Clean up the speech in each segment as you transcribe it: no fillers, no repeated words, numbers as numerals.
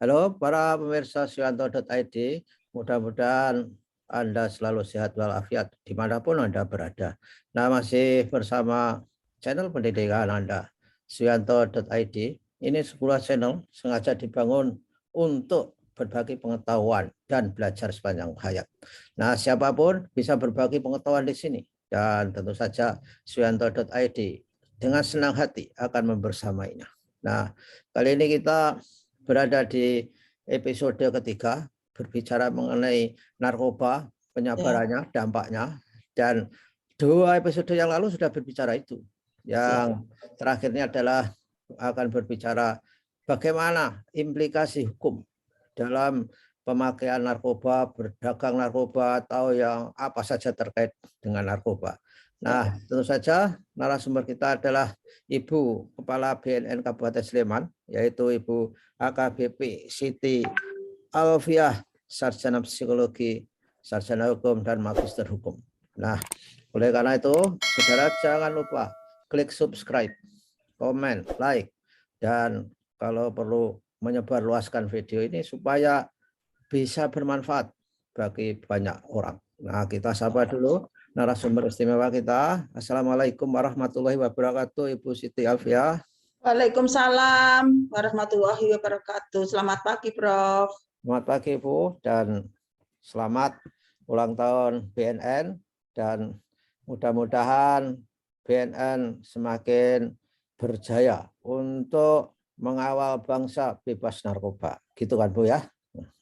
Halo para pemirsa Suyanto.id, mudah-mudahan Anda selalu sehat walafiat dimanapun Anda berada. Nah, masih bersama channel pendidikan Anda, Suyanto.id. Ini sebuah channel sengaja dibangun untuk berbagi pengetahuan dan belajar sepanjang hayat. Nah, siapapun bisa berbagi pengetahuan di sini. Dan tentu saja Suyanto.id dengan senang hati akan membersamainya. Nah, kali ini kita berada di episode ketiga, berbicara mengenai narkoba, penyebarannya, dampaknya, dan 2 episode yang lalu sudah berbicara itu. Yang terakhirnya adalah akan berbicara bagaimana implikasi hukum dalam pemakaian narkoba, berdagang narkoba, atau yang apa saja terkait dengan narkoba. Nah, tentu saja narasumber kita adalah Ibu Kepala BNN Kabupaten Sleman, yaitu Ibu AKBP Siti Alfiah, Sarjana Psikologi, Sarjana Hukum, dan Magister Hukum. Nah, oleh karena itu, saudara jangan lupa klik subscribe, komen, like, dan kalau perlu menyebarluaskan video ini supaya bisa bermanfaat bagi banyak orang. Nah, kita sapa dulu narasumber istimewa kita. Assalamualaikum warahmatullahi wabarakatuh, Ibu Siti Alfiah. Waalaikumsalam warahmatullahi wabarakatuh. Selamat pagi, Prof. Selamat pagi, Bu, dan selamat ulang tahun BNN, dan mudah-mudahan BNN semakin berjaya untuk mengawal bangsa bebas narkoba. Gitu kan, Bu, ya?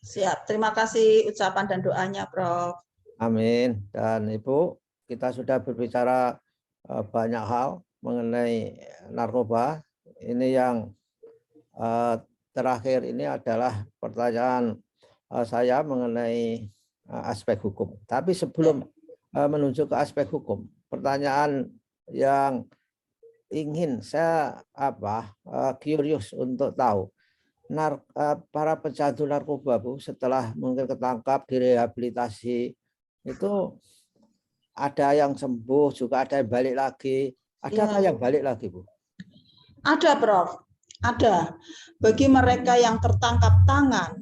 Siap. Terima kasih ucapan dan doanya, Prof. Amin. Dan Ibu, kita sudah berbicara banyak hal mengenai narkoba. Ini yang terakhir ini adalah pertanyaan saya mengenai aspek hukum. Tapi sebelum menuju ke aspek hukum, pertanyaan yang ingin saya curious untuk tahu, para pecandu narkoba, Bu, setelah mungkin ketangkap, direhabilitasi, itu ada yang sembuh, juga ada yang balik lagi. Adakah yang balik lagi, Bu? Ada, Prof. Ada. Bagi mereka yang tertangkap tangan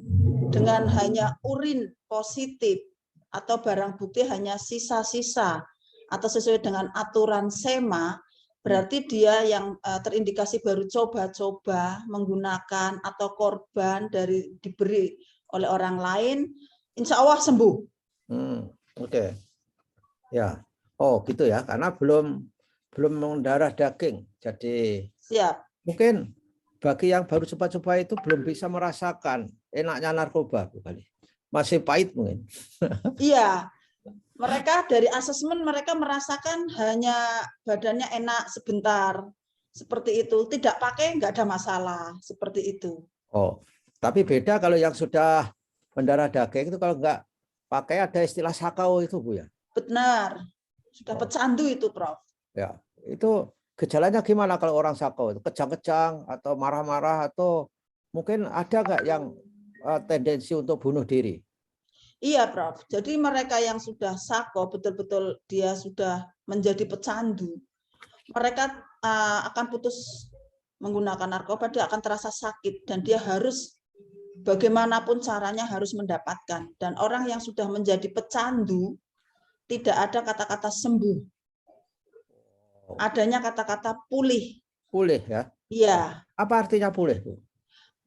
dengan hanya urin positif atau barang bukti hanya sisa-sisa atau sesuai dengan aturan SEMA, berarti dia yang terindikasi baru coba-coba menggunakan atau korban dari diberi oleh orang lain, insya Allah sembuh. Oke. Ya. Oh, gitu ya. Karena belum mendarah daging. Jadi siap. Mungkin bagi yang baru coba-coba itu belum bisa merasakan enaknya narkoba, bukan? Masih pahit mungkin. Iya. Mereka dari asesmen mereka merasakan hanya badannya enak sebentar, seperti itu. Tidak pakai nggak ada masalah, seperti itu. Oh, tapi beda kalau yang sudah mendarah daging itu, kalau nggak pakai ada istilah sakau itu, Bu, ya? Benar, sudah pecandu itu, Prof. Ya, itu gejalanya gimana kalau orang sakau? Itu kejang-kejang atau marah-marah, atau mungkin ada nggak yang tendensi untuk bunuh diri? Iya, Prof. Jadi mereka yang sudah sako, betul-betul dia sudah menjadi pecandu, mereka akan putus menggunakan narkoba, dia akan terasa sakit, dan dia harus bagaimanapun caranya harus mendapatkan. Dan orang yang sudah menjadi pecandu, tidak ada kata-kata sembuh. Adanya kata-kata pulih. Pulih, ya? Iya. Apa artinya pulih, Bu?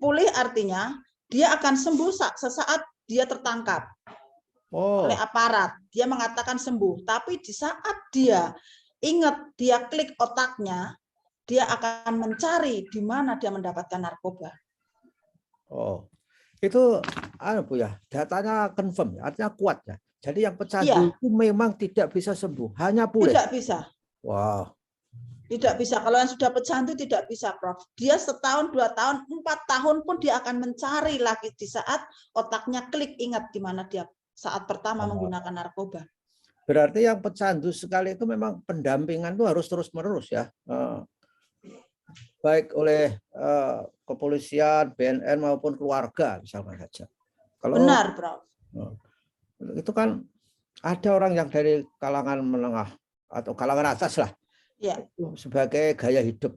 Pulih artinya dia akan sembuh sesaat dia tertangkap oleh aparat. Dia mengatakan sembuh, tapi di saat dia ingat, dia klik otaknya, dia akan mencari di mana dia mendapatkan narkoba. Oh, itu Bu, ya, datanya confirm, artinya kuat, ya. Jadi yang pecandu itu memang tidak bisa sembuh, hanya pulih. Tidak bisa. Wow. Tidak bisa. Kalau yang sudah pecandu tidak bisa, Prof. Dia setahun, 2 tahun, 4 tahun pun dia akan mencari lagi di saat otaknya klik ingat di mana dia saat pertama menggunakan narkoba. Berarti yang pecandu sekali itu memang pendampingan itu harus terus-menerus, ya. Baik oleh kepolisian, BNN maupun keluarga misalkan saja. Kalau benar, Prof. Itu kan ada orang yang dari kalangan menengah atau kalangan atas lah, ya, sebagai gaya hidup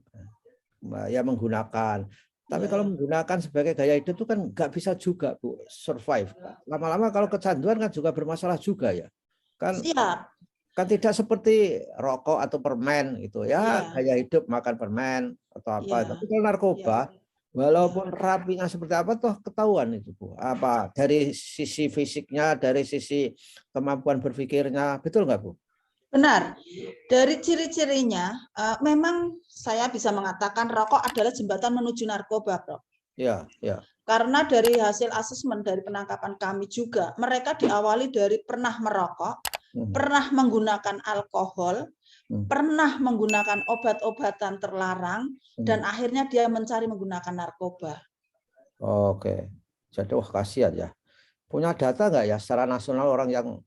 ya menggunakan. Tapi kalau menggunakan sebagai gaya hidup itu kan nggak bisa juga, Bu, survive. Lama-lama kalau kecanduan kan juga bermasalah juga ya. Kan Siap. kan tidak seperti rokok atau permen gitu ya, Iya. gaya hidup makan permen atau apa. Iya. Tapi kalau narkoba, Iya. walaupun rapinya seperti apa toh ketahuan itu, Bu. Apa dari sisi fisiknya, dari sisi kemampuan berpikirnya, betul nggak, Bu? Benar. Dari ciri-cirinya, memang saya bisa mengatakan rokok adalah jembatan menuju narkoba, Prof. Ya, ya. Karena dari hasil asesmen dari penangkapan kami juga, mereka diawali dari pernah merokok, pernah menggunakan alkohol, pernah menggunakan obat-obatan terlarang, dan akhirnya dia mencari menggunakan narkoba. Oke. Jadi wah kasihan ya. Punya data nggak ya secara nasional orang yang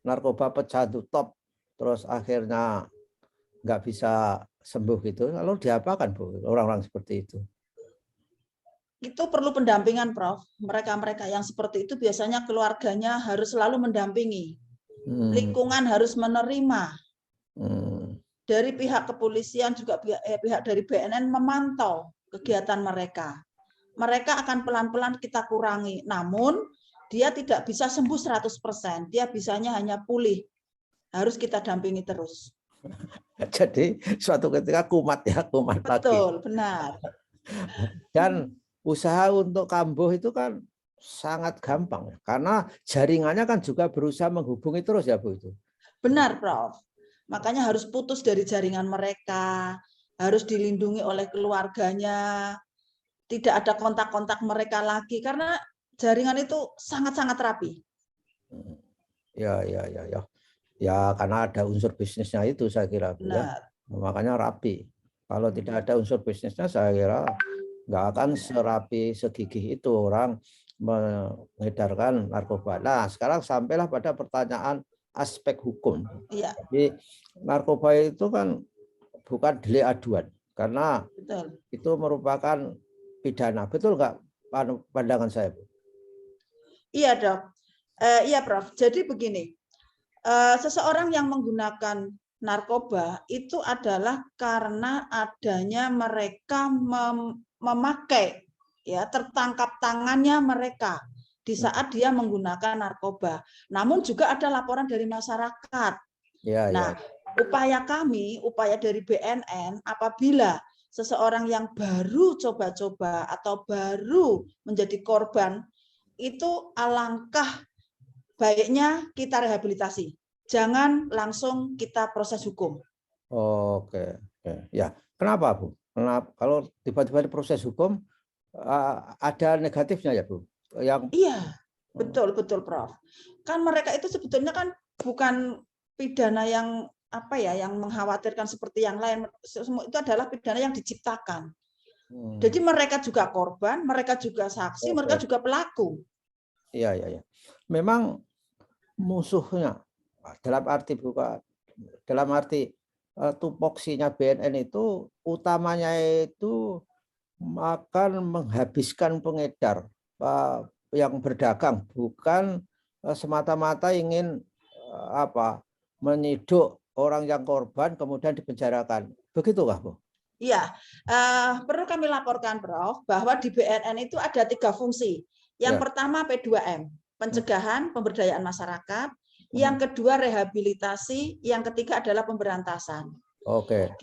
narkoba pecandu top, terus akhirnya nggak bisa sembuh gitu, lalu diapakan, Bu, orang-orang seperti itu? Itu perlu pendampingan, Prof. Mereka-mereka yang seperti itu biasanya keluarganya harus selalu mendampingi. Lingkungan harus menerima. Dari pihak kepolisian juga pihak dari BNN memantau kegiatan mereka. Mereka akan pelan-pelan kita kurangi. Namun dia tidak bisa sembuh 100%. Dia bisanya hanya pulih. Harus kita dampingi terus. Jadi suatu ketika kumat ya, kumat lagi. Betul, benar. Dan usaha untuk kambuh itu kan sangat gampang karena jaringannya kan juga berusaha menghubungi terus ya, Bu, itu. Benar, Prof. Makanya harus putus dari jaringan mereka, harus dilindungi oleh keluarganya, tidak ada kontak-kontak mereka lagi karena jaringan itu sangat-sangat rapi. Ya. Ya karena ada unsur bisnisnya itu saya kira, Bu, ya. Makanya rapi. Kalau tidak ada unsur bisnisnya saya kira nggak akan serapi segigih itu orang mengedarkan narkoba. Nah, sekarang sampailah pada pertanyaan aspek hukum. Iya. Jadi narkoba itu kan bukan delik aduan karena itu merupakan pidana. Betul nggak pandangan saya, Bu? Iya, Dok. Iya, Prof. Jadi begini, seseorang yang menggunakan narkoba itu adalah karena adanya mereka memakai, ya, tertangkap tangannya mereka di saat dia menggunakan narkoba. Namun juga ada laporan dari masyarakat. Nah, upaya kami, upaya dari BNN, apabila seseorang yang baru coba-coba atau baru menjadi korban, itu alangkah baiknya kita rehabilitasi. Jangan langsung kita proses hukum. Oke. Ya, kenapa, Bu? Kenapa kalau tiba-tiba proses hukum ada negatifnya ya, Bu? Iya, betul, Prof. Kan mereka itu sebetulnya kan bukan pidana yang apa ya, yang mengkhawatirkan seperti yang lain. Semua itu adalah pidana yang diciptakan. Jadi mereka juga korban, mereka juga saksi, mereka juga pelaku. Iya. Memang musuhnya dalam arti tupoksinya BNN itu utamanya itu akan menghabiskan pengedar yang berdagang, bukan semata-mata ingin menyiduk orang yang korban kemudian dipenjarakan. Begitukah, Bu? Iya, perlu kami laporkan, Prof, bahwa di BNN itu ada 3 fungsi. Yang pertama P2M, pencegahan, pemberdayaan masyarakat. Yang kedua rehabilitasi, yang ketiga adalah pemberantasan. Oke.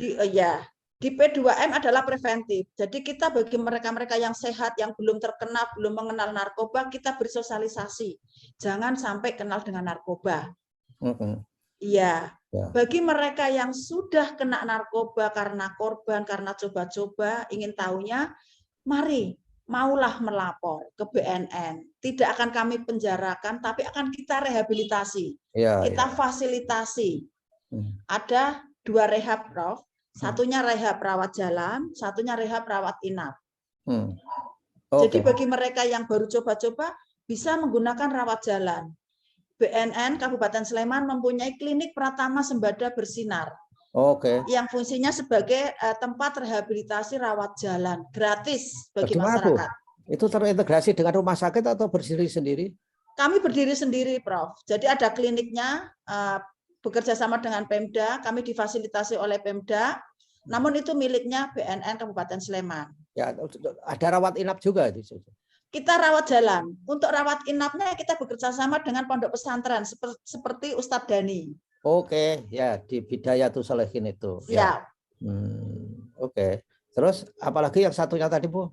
Di P2M adalah preventif. Jadi kita bagi mereka-mereka yang sehat, yang belum terkena, belum mengenal narkoba, kita bersosialisasi. Jangan sampai kenal dengan narkoba. Iya. Bagi mereka yang sudah kena narkoba karena korban, karena coba-coba, ingin tahunya, mari, maulah melapor ke BNN. Tidak akan kami penjarakan, tapi akan kita rehabilitasi. Kita fasilitasi. Ada 2 rehab, Prof. Satunya rehab rawat jalan, satunya rehab rawat inap. Jadi bagi mereka yang baru coba-coba, bisa menggunakan rawat jalan. BNN Kabupaten Sleman mempunyai klinik Pratama Sembada Bersinar. Yang fungsinya sebagai tempat rehabilitasi rawat jalan gratis bagi masyarakat. Itu terintegrasi dengan rumah sakit atau berdiri sendiri? Kami berdiri sendiri, Prof. Jadi ada kliniknya, bekerja sama dengan Pemda, kami difasilitasi oleh Pemda, namun itu miliknya BNN Kabupaten Sleman. Ya, ada rawat inap juga itu. Kita rawat jalan. Untuk rawat inapnya kita bekerja sama dengan pondok pesantren seperti Ustadz Dani. Oke, ya di Bidayatul Shalihin itu. Siap. Ya. Oke. Terus apalagi yang satunya tadi, Bu?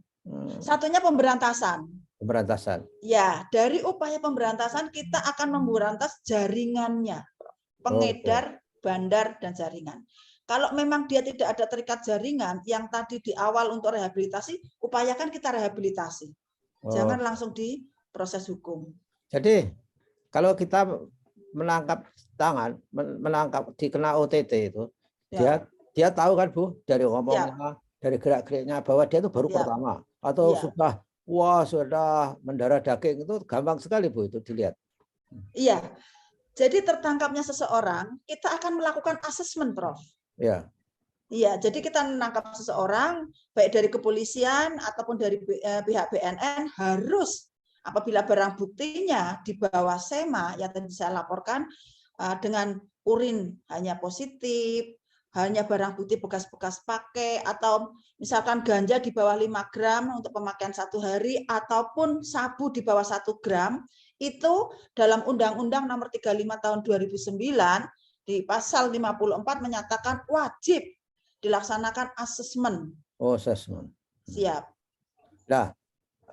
Satunya pemberantasan. Pemberantasan. Ya, dari upaya pemberantasan kita akan memberantas jaringannya. Pengedar, bandar, dan jaringan. Kalau memang dia tidak ada terikat jaringan, yang tadi di awal untuk rehabilitasi, upayakan kita rehabilitasi. Jangan langsung diproses hukum. Jadi kalau kita menangkap tangan, menangkap dikena OTT itu, ya. dia tahu kan Bu dari ngomongnya, dari gerak-geriknya bahwa dia itu baru pertama atau sudah mendarah daging, itu gampang sekali Bu itu dilihat. Iya. Jadi tertangkapnya seseorang, kita akan melakukan asesmen, Prof. Iya. Iya, jadi kita menangkap seseorang baik dari kepolisian ataupun dari pihak BNN harus apabila barang buktinya di bawah SEMA yang tadi saya laporkan dengan urin hanya positif, hanya barang bukti bekas-bekas pakai, atau misalkan ganja di bawah 5 gram untuk pemakaian 1 hari, ataupun sabu di bawah 1 gram, itu dalam Undang-Undang Nomor 35 Tahun 2009 di pasal 54 menyatakan wajib dilaksanakan asesmen. Oh, asesmen. Siap. Nah,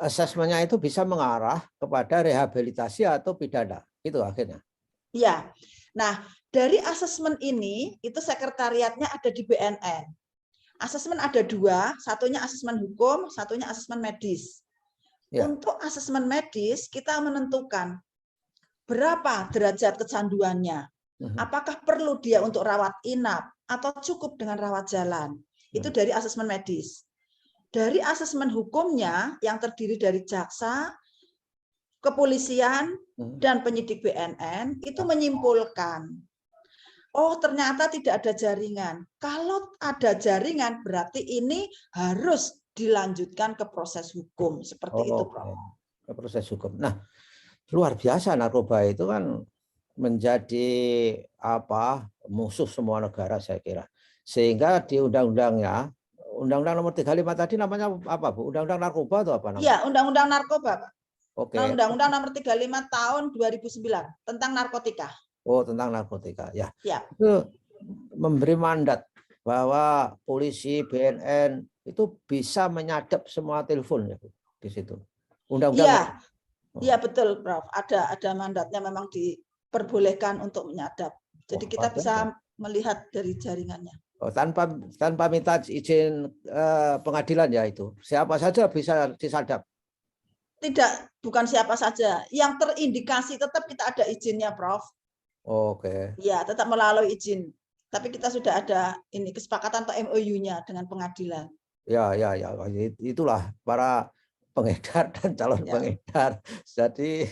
asesmennya itu bisa mengarah kepada rehabilitasi atau pidana. Itu akhirnya. Ya. Nah, dari asesmen ini, itu sekretariatnya ada di BNN. Asesmen ada 2, satunya asesmen hukum, satunya asesmen medis. Ya. Untuk asesmen medis, kita menentukan berapa derajat kecanduannya. Apakah perlu dia untuk rawat inap atau cukup dengan rawat jalan? Itu dari asesmen medis. Dari asesmen hukumnya yang terdiri dari jaksa, kepolisian, dan penyidik BNN itu menyimpulkan, oh ternyata tidak ada jaringan. Kalau ada jaringan berarti ini harus dilanjutkan ke proses hukum. Seperti itu, Prof. Ke proses hukum. Nah, luar biasa narkoba itu kan menjadi musuh semua negara saya kira. Sehingga di undang-undangnya, Undang-Undang Nomor 35 tadi namanya apa, Bu? Undang-Undang narkoba atau apa namanya? Iya, Undang-Undang narkoba, Pak. Oke. Undang-Undang Nomor 35 Tahun 2009 tentang narkotika. Oh, tentang narkotika. Ya. Ya. Itu memberi mandat bahwa polisi, BNN itu bisa menyadap semua telepon ya, Bu, di situ. Undang-undang. Iya. Iya, betul, Prof. Ada mandatnya, memang diperbolehkan untuk menyadap. Jadi kita bisa melihat dari jaringannya. Oh, tanpa minta izin pengadilan ya itu. Siapa saja bisa disadap. Tidak, bukan siapa saja. Yang terindikasi tetap kita ada izinnya, Prof. Oke. Ya, tetap melalui izin. Tapi kita sudah ada ini kesepakatan atau MOU-nya dengan pengadilan. Ya. Itulah para pengedar dan calon pengedar. Jadi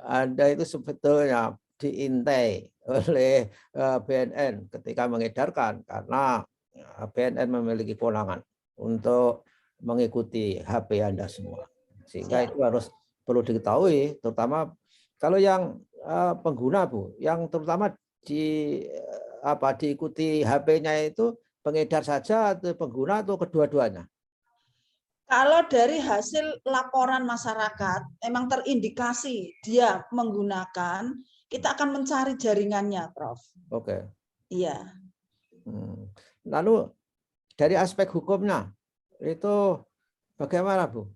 Anda itu sebetulnya diintai oleh BNN ketika mengedarkan, karena BNN memiliki kewenangan untuk mengikuti HP Anda semua. Sehingga itu harus perlu diketahui, terutama kalau yang pengguna, Bu, yang terutama diikuti HP-nya itu pengedar saja atau pengguna atau kedua-duanya? Kalau dari hasil laporan masyarakat memang terindikasi dia menggunakan, kita akan mencari jaringannya, Prof. Oke. Iya. Lalu dari aspek hukumnya itu bagaimana, Bu?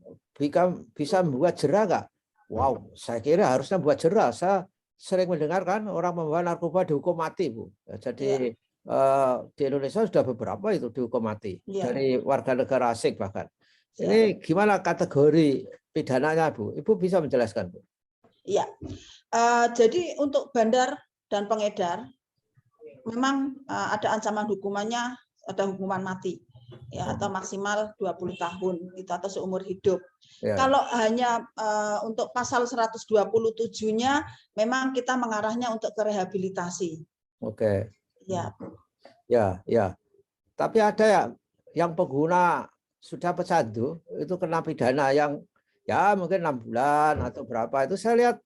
Bisa membuat jera nggak? Wow, saya kira harusnya buat jera. Saya sering mendengarkan orang membawa narkoba dihukum mati, Bu. Jadi di Indonesia sudah beberapa itu dihukum mati dari warga negara asing bahkan. Ini gimana kategori pidananya, Bu? Ibu bisa menjelaskan, Bu? Iya. Jadi untuk bandar dan pengedar memang ada ancaman hukumannya, ada hukuman mati. Ya, atau maksimal 20 tahun itu atau seumur hidup. Ya. Kalau hanya untuk pasal 127-nya memang kita mengarahnya untuk ke rehabilitasi. Oke. Ya. Ya. Tapi ada ya yang pengguna sudah pecandu itu kena pidana yang ya mungkin 6 bulan atau berapa, itu saya lihat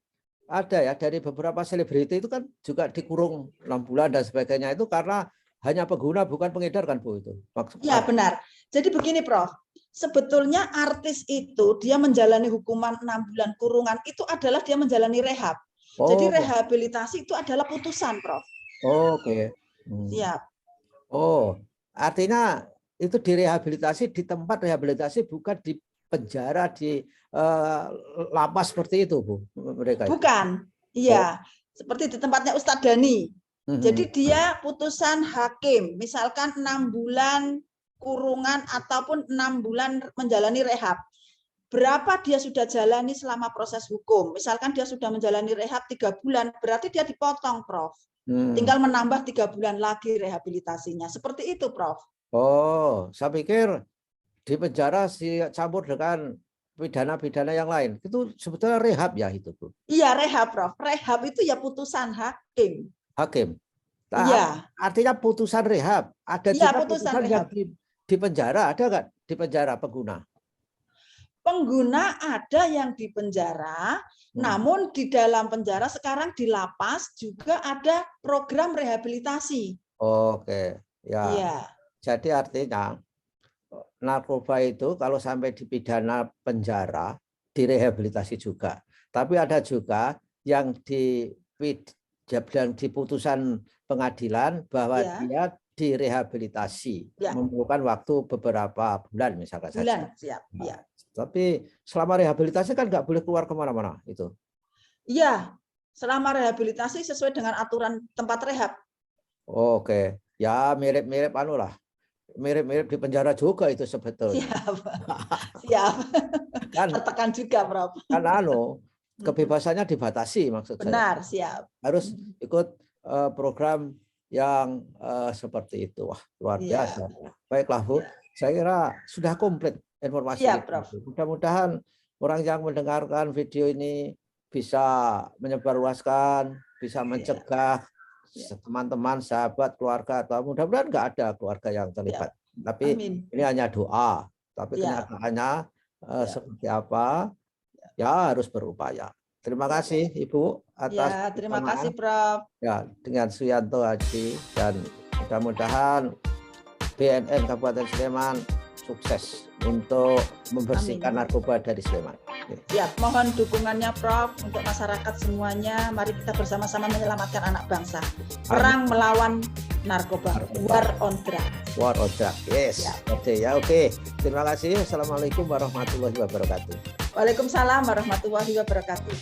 ada ya dari beberapa selebriti itu kan juga dikurung 6 bulan dan sebagainya, itu karena hanya pengguna bukan pengedar kan, Bu, itu maksudnya. Ya benar. Jadi begini, Prof. sebetulnya artis itu dia menjalani hukuman 6 bulan kurungan itu adalah dia menjalani rehab. Jadi Oh, rehabilitasi itu adalah putusan, Prof. oke. Siap. Oh, artinya itu direhabilitasi di tempat rehabilitasi, bukan di penjara, di lapas seperti itu, Bu, mereka itu. Bukan. Iya, seperti di tempatnya Ustadz Dani. Jadi dia putusan hakim, misalkan 6 bulan kurungan ataupun 6 bulan menjalani rehab. Berapa dia sudah jalani selama proses hukum? Misalkan dia sudah menjalani rehab 3 bulan, berarti dia dipotong, Prof. Tinggal menambah 3 bulan lagi rehabilitasinya. Seperti itu, Prof. Oh, saya pikir di penjara campur dengan pidana-pidana yang lain. Itu sebetulnya rehab ya itu, Bu. Iya, rehab, Prof. Rehab itu ya putusan hakim. Hakim. Iya. Artinya putusan rehab. Ada Iya, juga putusan putusan yang rehab. di penjara, ada nggak di penjara pengguna? Pengguna ada yang di penjara, namun di dalam penjara sekarang di lapas juga ada program rehabilitasi. Oke, ya. Iya. Jadi artinya narkoba itu kalau sampai dipidana penjara, direhabilitasi juga. Tapi ada juga yang di putusan pengadilan bahwa dia direhabilitasi, memerlukan waktu beberapa bulan misalkan saja. Siap. Ya. Tapi selama rehabilitasi kan nggak boleh keluar kemana-mana itu. Iya, selama rehabilitasi sesuai dengan aturan tempat rehab. Oke, ya mirip-mirip lah. Mirip-mirip di penjara juga itu sebetulnya. Siap. Kan tertekan juga, Prof. Kan kebebasannya dibatasi maksud saya. Benar, siap. Harus ikut program yang seperti itu. Wah, luar biasa. Baiklah, Bu. Saya kira sudah komplit informasi. Prof. Mudah-mudahan orang yang mendengarkan video ini bisa menyebarluaskan, bisa mencegah teman-teman, sahabat, keluarga, atau mudah-mudahan nggak ada keluarga yang terlibat. Tapi ini hanya doa. Tapi kenyataannya seperti apa? Ya harus berupaya. Terima kasih Ibu atas terima kasih, Prof. Ya, dengan Suyanto Haji, dan mudah-mudahan BNN Kabupaten Sleman sukses untuk membersihkan narkoba dari Sleman. Siap, mohon dukungannya, Prof, untuk masyarakat semuanya. Mari kita bersama-sama menyelamatkan anak bangsa. Perang melawan narkoba. War on drugs. War on drugs. Yes. Oke. Terima kasih. Assalamualaikum warahmatullahi wabarakatuh. Waalaikumsalam warahmatullahi wabarakatuh.